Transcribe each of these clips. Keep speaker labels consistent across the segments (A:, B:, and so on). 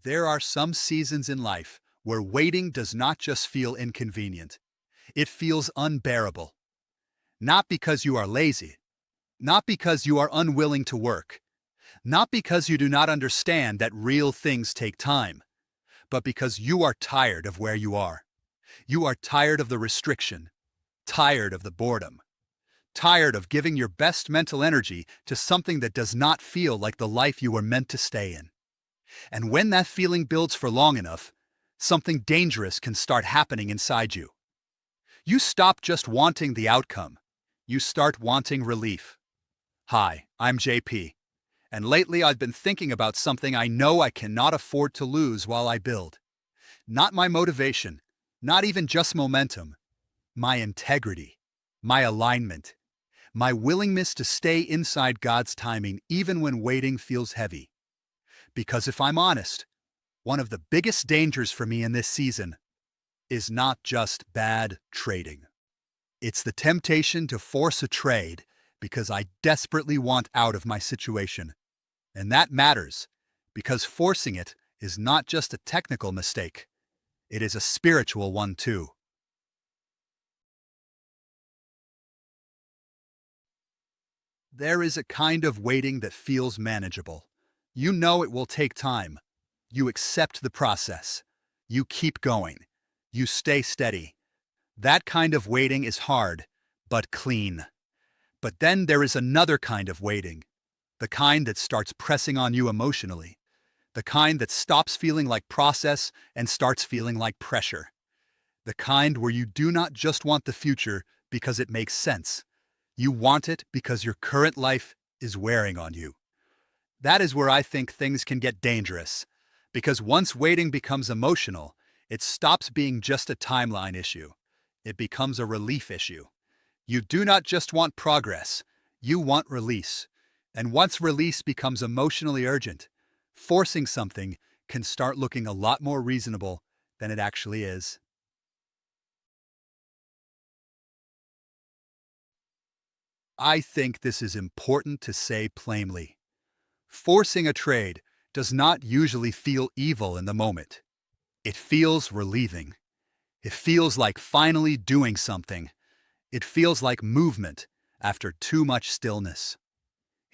A: There are some seasons in life where waiting does not just feel inconvenient, it feels unbearable. Not because you are lazy, not because you are unwilling to work, not because you do not understand that real things take time, but because you are tired of where you are. You are tired of the restriction, tired of the boredom, tired of giving your best mental energy to something that does not feel like the life you were meant to stay in. And when that feeling builds for long enough, something dangerous can start happening inside you. You stop just wanting the outcome. You start wanting relief. Hi, I'm JP, and lately I've been thinking about something I know I cannot afford to lose while I build. Not my motivation, not even just momentum, my integrity, my alignment, my willingness to stay inside God's timing even when waiting feels heavy. Because if I'm honest, one of the biggest dangers for me in this season is not just bad trading. It's the temptation to force a trade because I desperately want out of my situation. And that matters because forcing it is not just a technical mistake, it is a spiritual one too. There is a kind of waiting that feels manageable. You know it will take time. You accept the process. You keep going. You stay steady. That kind of waiting is hard, but clean. But then there is another kind of waiting, the kind that starts pressing on you emotionally, the kind that stops feeling like process and starts feeling like pressure, the kind where you do not just want the future because it makes sense. You want it because your current life is wearing on you. That is where I think things can get dangerous, because once waiting becomes emotional, it stops being just a timeline issue. It becomes a relief issue. You do not just want progress, you want release. And once release becomes emotionally urgent, forcing something can start looking a lot more reasonable than it actually is. I think this is important to say plainly. Forcing a trade does not usually feel evil in the moment. It feels relieving. It feels like finally doing something. It feels like movement after too much stillness.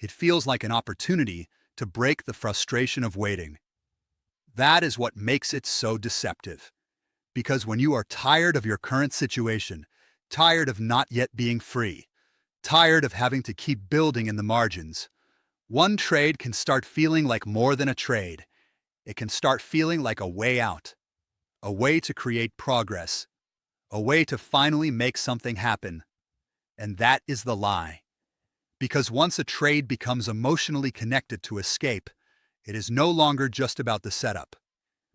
A: It feels like an opportunity to break the frustration of waiting. That is what makes it so deceptive. Because when you are tired of your current situation, tired of not yet being free, tired of having to keep building in the margins, one trade can start feeling like more than a trade. It can start feeling like a way out, a way to create progress, a way to finally make something happen. And that is the lie. Because once a trade becomes emotionally connected to escape, it is no longer just about the setup.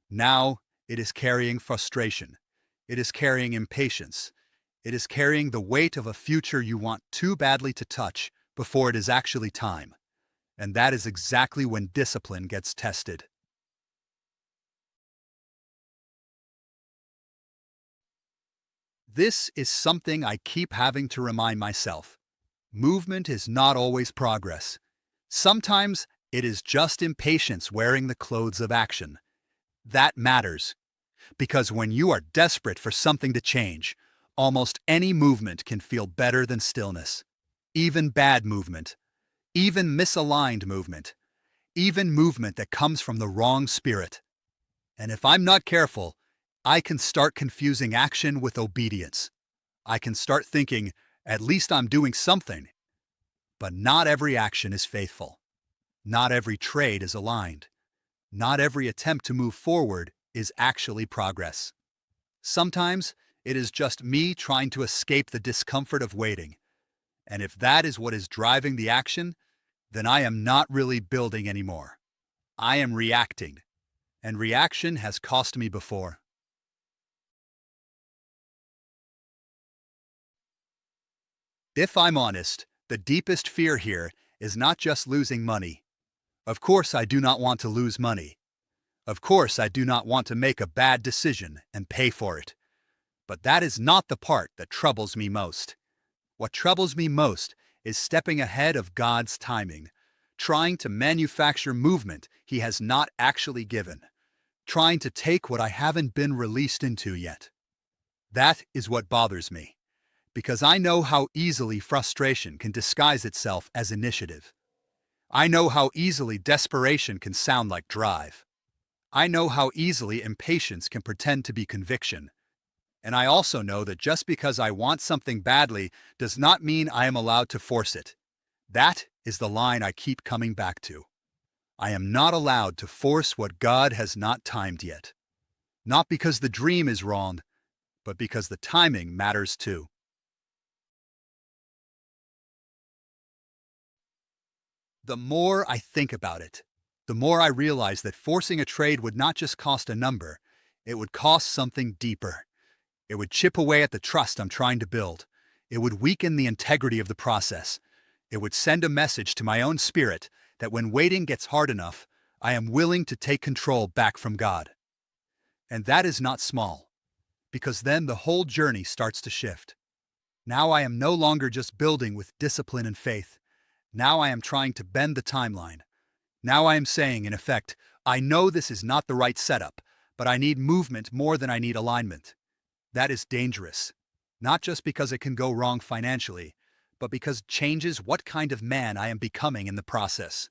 A: Now, it is carrying frustration. It is carrying impatience. It is carrying the weight of a future you want too badly to touch before it is actually time. And that is exactly when discipline gets tested. This is something I keep having to remind myself. Movement is not always progress. Sometimes it is just impatience wearing the clothes of action. That matters, because when you are desperate for something to change, almost any movement can feel better than stillness. Even bad movement, even misaligned movement, even movement that comes from the wrong spirit. And if I'm not careful, I can start confusing action with obedience. I can start thinking, at least I'm doing something. But not every action is faithful. Not every trade is aligned. Not every attempt to move forward is actually progress. Sometimes it is just me trying to escape the discomfort of waiting. And if that is what is driving the action, then I am not really building anymore. I am reacting. And reaction has cost me before. If I'm honest, the deepest fear here is not just losing money. Of course, I do not want to lose money. Of course, I do not want to make a bad decision and pay for it. But that is not the part that troubles me most. What troubles me most is stepping ahead of God's timing, trying to manufacture movement He has not actually given, trying to take what I haven't been released into yet. That is what bothers me, because I know how easily frustration can disguise itself as initiative. I know how easily desperation can sound like drive. I know how easily impatience can pretend to be conviction. And I also know that just because I want something badly does not mean I am allowed to force it. That is the line I keep coming back to. I am not allowed to force what God has not timed yet. Not because the dream is wrong, but because the timing matters too. The more I think about it, the more I realize that forcing a trade would not just cost a number, it would cost something deeper. It would chip away at the trust I'm trying to build. It would weaken the integrity of the process. It would send a message to my own spirit that when waiting gets hard enough, I am willing to take control back from God. And that is not small, because then the whole journey starts to shift. Now I am no longer just building with discipline and faith. Now I am trying to bend the timeline. Now I am saying, in effect, I know this is not the right setup, but I need movement more than I need alignment. That is dangerous, not just because it can go wrong financially, but because it changes what kind of man I am becoming in the process.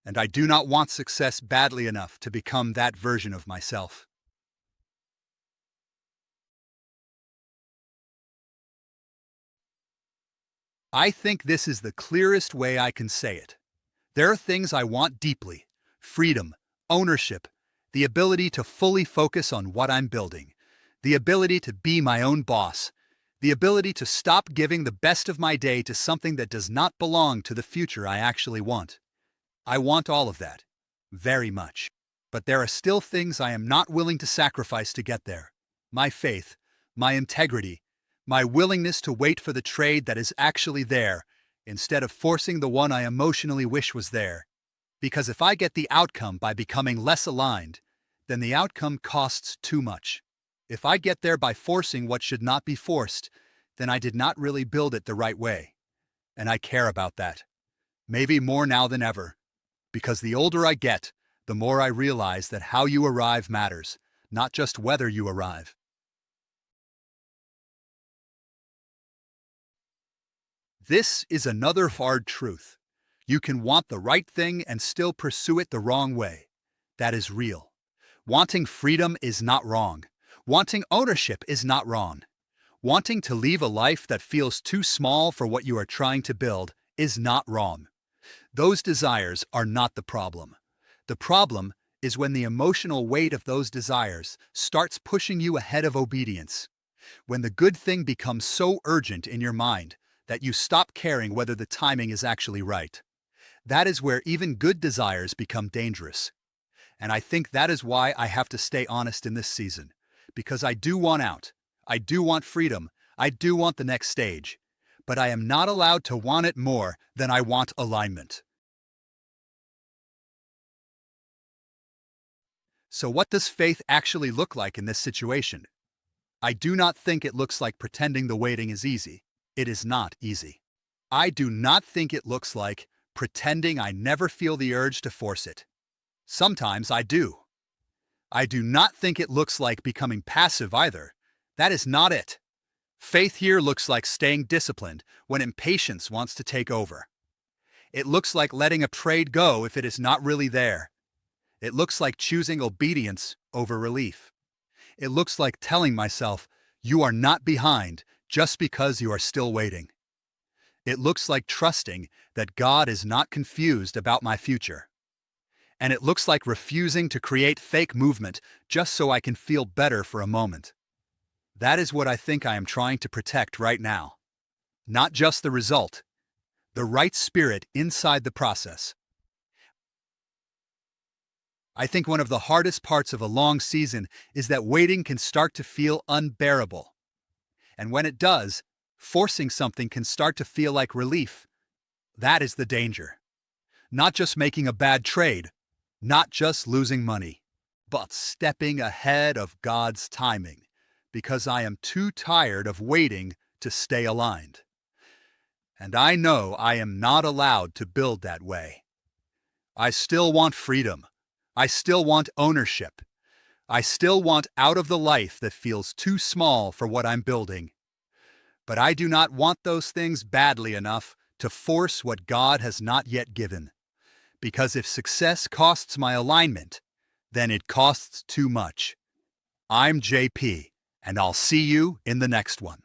A: And I do not want success badly enough to become that version of myself. I think this is the clearest way I can say it. There are things I want deeply: freedom, ownership, the ability to fully focus on what I'm building, the ability to be my own boss, the ability to stop giving the best of my day to something that does not belong to the future I actually want. I want all of that, very much. But there are still things I am not willing to sacrifice to get there. My faith, my integrity, my willingness to wait for the trade that is actually there, instead of forcing the one I emotionally wish was there. Because if I get the outcome by becoming less aligned, then the outcome costs too much. If I get there by forcing what should not be forced, then I did not really build it the right way. And I care about that. Maybe more now than ever. Because the older I get, the more I realize that how you arrive matters, not just whether you arrive. This is another hard truth. You can want the right thing and still pursue it the wrong way. That is real. Wanting freedom is not wrong. Wanting ownership is not wrong. Wanting to leave a life that feels too small for what you are trying to build is not wrong. Those desires are not the problem. The problem is when the emotional weight of those desires starts pushing you ahead of obedience. When the good thing becomes so urgent in your mind that you stop caring whether the timing is actually right. That is where even good desires become dangerous. And I think that is why I have to stay honest in this season. Because I do want out. I do want freedom. I do want the next stage. But I am not allowed to want it more than I want alignment. So what does faith actually look like in this situation? I do not think it looks like pretending the waiting is easy. It is not easy. I do not think it looks like pretending I never feel the urge to force it. Sometimes I do. I do not think it looks like becoming passive either. That is not it. Faith here looks like staying disciplined when impatience wants to take over. It looks like letting a trade go if it is not really there. It looks like choosing obedience over relief. It looks like telling myself, you are not behind just because you are still waiting. It looks like trusting that God is not confused about my future. And it looks like refusing to create fake movement just so I can feel better for a moment. That is what I think I am trying to protect right now. Not just the result, the right spirit inside the process. I think one of the hardest parts of a long season is that waiting can start to feel unbearable. And when it does, forcing something can start to feel like relief. That is the danger. Not just making a bad trade, not just losing money, but stepping ahead of God's timing, because I am too tired of waiting to stay aligned. And I know I am not allowed to build that way. I still want freedom. I still want ownership. I still want out of the life that feels too small for what I'm building. But I do not want those things badly enough to force what God has not yet given. Because if success costs my alignment, then it costs too much. I'm JP, and I'll see you in the next one.